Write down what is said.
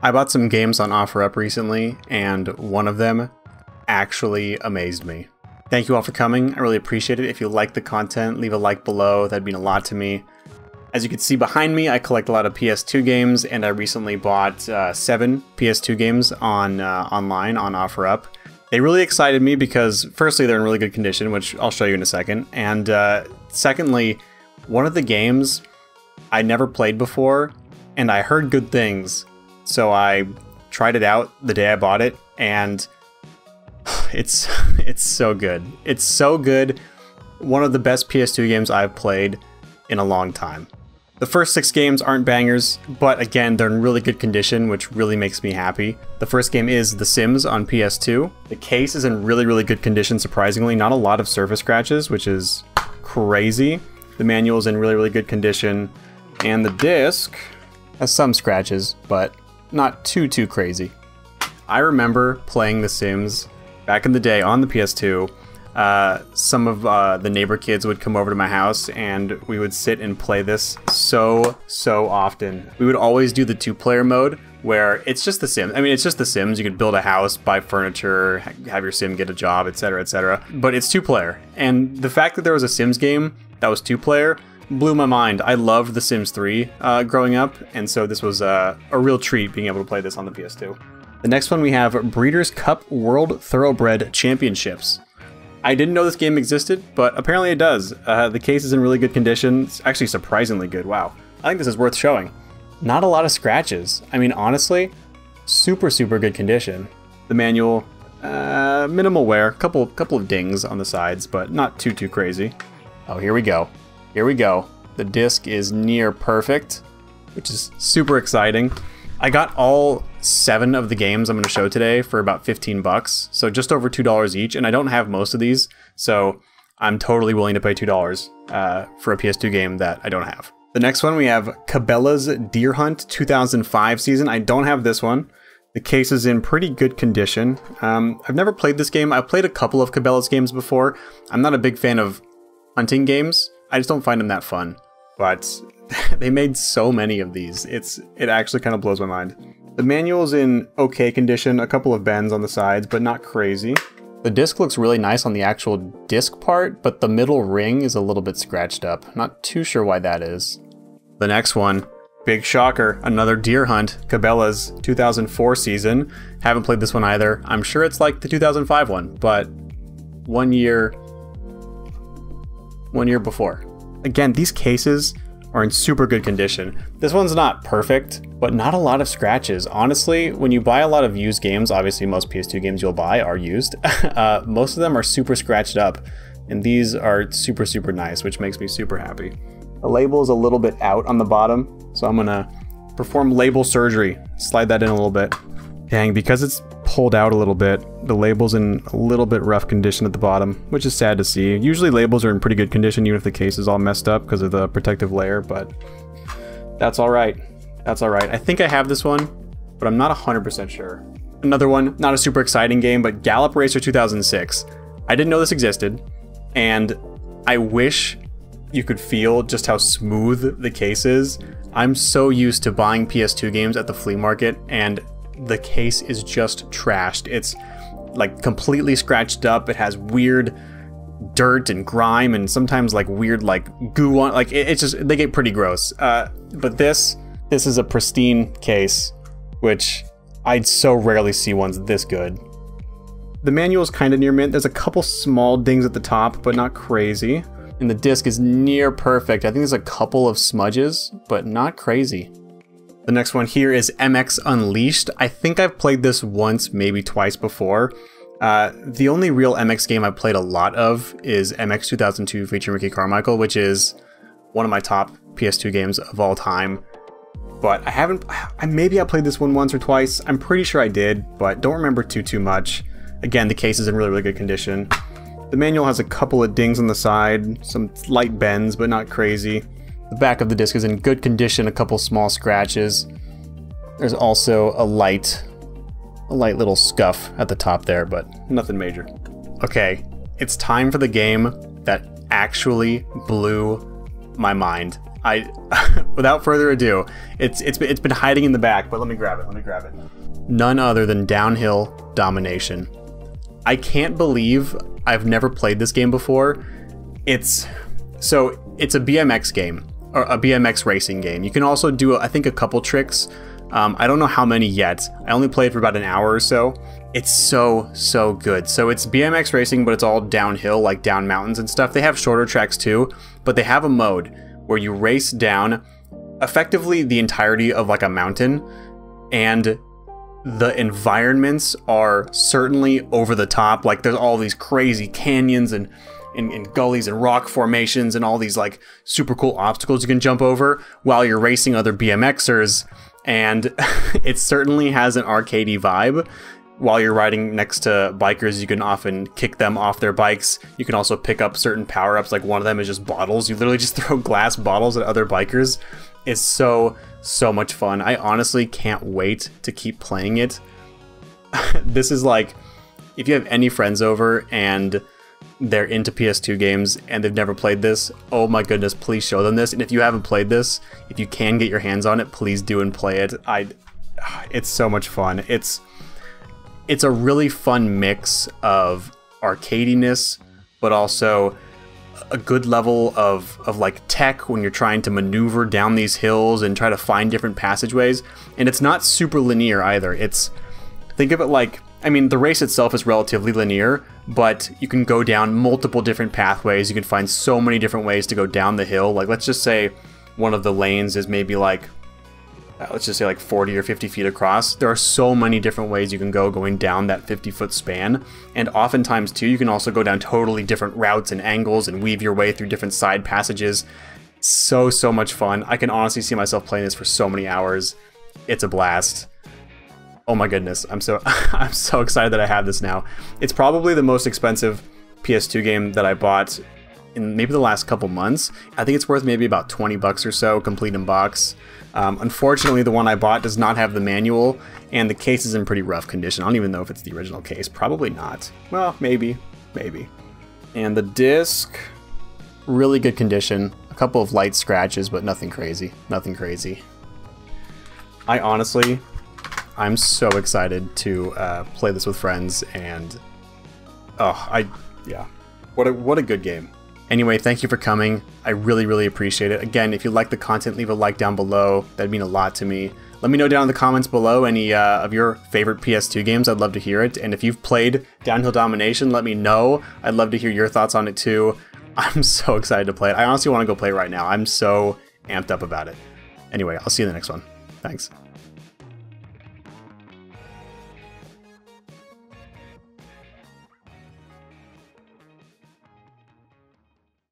I bought some games on OfferUp recently, and one of them actually amazed me. Thank you all for coming. I really appreciate it. If you like the content, leave a like below. That'd mean a lot to me. As you can see behind me, I collect a lot of PS2 games, and I recently bought 7 PS2 games online on OfferUp. They really excited me because, firstly, they're in really good condition, which I'll show you in a second, and secondly, one of the games I never played before, and I heard good things. So I tried it out the day I bought it, and it's so good. It's so good. One of the best PS2 games I've played in a long time. The first 6 games aren't bangers, but again, they're in really good condition, which really makes me happy. The first game is The Sims on PS2. The case is in really, really good condition, surprisingly. Not a lot of surface scratches, which is crazy. The manual is in really, really good condition, and the disc has some scratches, but not too crazy. I remember playing The Sims back in the day on the PS2. Some of the neighbor kids would come over to my house and we would sit and play this so often. We would always do the 2-player mode where it's just The Sims. I mean, it's just The Sims. You could build a house, buy furniture, have your sim get a job, etc, etc. But it's 2-player. And the fact that there was a Sims game that was 2-player blew my mind. I loved The Sims 3 growing up, and so this was a real treat being able to play this on the PS2. The next one we have Breeders' Cup World Thoroughbred Championships. I didn't know this game existed, but apparently it does. The case is in really good condition. It's actually surprisingly good. Wow. I think this is worth showing. Not a lot of scratches. I mean, honestly, super good condition. The manual, minimal wear, couple of dings on the sides, but not too crazy. Oh, here we go. Here we go. The disc is near perfect, which is super exciting. I got all 7 of the games I'm going to show today for about 15 bucks, so just over $2 each, and I don't have most of these, so I'm totally willing to pay $2 for a PS2 game that I don't have. The next one we have Cabela's Deer Hunt 2005 season. I don't have this one. The case is in pretty good condition. I've never played this game. I've played a couple of Cabela's games before. I'm not a big fan of hunting games. I just don't find them that fun, but they made so many of these. It actually kind of blows my mind. The manual's in okay condition, a couple of bends on the sides, but not crazy. The disc looks really nice on the actual disc part, but the middle ring is a little bit scratched up. Not too sure why that is. The next one, big shocker, another Deer Hunt, Cabela's 2004 season. Haven't played this one either. I'm sure it's like the 2005 one, but one year before. Again, these cases are in super good condition. This one's not perfect, but not a lot of scratches. Honestly, when you buy a lot of used games, obviously most PS2 games you'll buy are used, most of them are super scratched up, and these are super nice, which makes me super happy. The label is a little bit out on the bottom, so I'm gonna perform label surgery. Slide that in a little bit. Dang, because it's pulled out a little bit, the label's in a little bit rough condition at the bottom, which is sad to see. Usually labels are in pretty good condition even if the case is all messed up because of the protective layer, but that's alright. That's alright. I think I have this one, but I'm not 100% sure. Another one, not a super exciting game, but Gallop Racer 2006. I didn't know this existed, and I wish you could feel just how smooth the case is. I'm so used to buying PS2 games at the flea market, and the case is just trashed. It's like completely scratched up. It has weird dirt and grime and sometimes like weird like goo on, like it's just, they get pretty gross. But this is a pristine case, which I'd so rarely see ones this good. The manual is kind of near mint. There's a couple small dings at the top, but not crazy. And the disc is near perfect. I think there's a couple of smudges, but not crazy. The next one here is MX Unleashed. I think I've played this once, maybe twice before. The only real MX game I've played a lot of is MX 2002 featuring Ricky Carmichael, which is one of my top PS2 games of all time. But I haven't, maybe I played this one once or twice. I'm pretty sure I did, but don't remember too much. Again, the case is in really good condition. The manual has a couple of dings on the side, some light bends, but not crazy. The back of the disc is in good condition, a couple small scratches. There's also a light little scuff at the top there, but nothing major. Okay, it's time for the game that actually blew my mind. Without further ado, it's been hiding in the back, but let me grab it. None other than Downhill Domination. I can't believe I've never played this game before. It's a BMX game, or a BMX racing game. You can also do, I think, a couple tricks. I don't know how many yet. I only played for about an hour or so. It's so good. So it's BMX racing, but it's all downhill, like down mountains and stuff. They have shorter tracks too, but they have a mode where you race down effectively the entirety of like a mountain, and the environments are certainly over the top. Like there's all these crazy canyons and gullies and rock formations and all these like super cool obstacles you can jump over while you're racing other BMXers. And it certainly has an arcadey vibe. While you're riding next to bikers, you can often kick them off their bikes. You can also pick up certain power-ups, like one of them is just bottles. You literally just throw glass bottles at other bikers. It's so much fun. I honestly can't wait to keep playing it. This is like, if you have any friends over and they're into PS2 games and they've never played this, oh my goodness, please show them this. And if you haven't played this, if you can get your hands on it, please do and play it. It's so much fun. It's a really fun mix of arcadiness, but also a good level of like tech when you're trying to maneuver down these hills and try to find different passageways. And it's not super linear either. Think of it like, I mean, the race itself is relatively linear, but you can go down multiple different pathways. You can find so many different ways to go down the hill. Like, let's just say one of the lanes is maybe like, let's just say like 40 or 50 feet across. There are so many different ways you can go going down that 50-foot span. And oftentimes too, you can also go down totally different routes and angles and weave your way through different side passages. So much fun. I can honestly see myself playing this for so many hours. It's a blast. Oh my goodness, I'm so excited that I have this now. It's probably the most expensive PS2 game that I bought in maybe the last couple months. I think it's worth maybe about 20 bucks or so, complete in box. Unfortunately, the one I bought does not have the manual, and the case is in pretty rough condition. I don't even know if it's the original case. Probably not. Well, maybe. And the disc, really good condition. A couple of light scratches, but nothing crazy. I'm so excited to play this with friends, and what a good game. Anyway, thank you for coming. I really appreciate it. Again, if you like the content, leave a like down below. That'd mean a lot to me. Let me know down in the comments below any of your favorite PS2 games. I'd love to hear it. And if you've played Downhill Domination, let me know. I'd love to hear your thoughts on it too. I'm so excited to play it. I honestly want to go play it right now. I'm so amped up about it. Anyway, I'll see you in the next one. Thanks.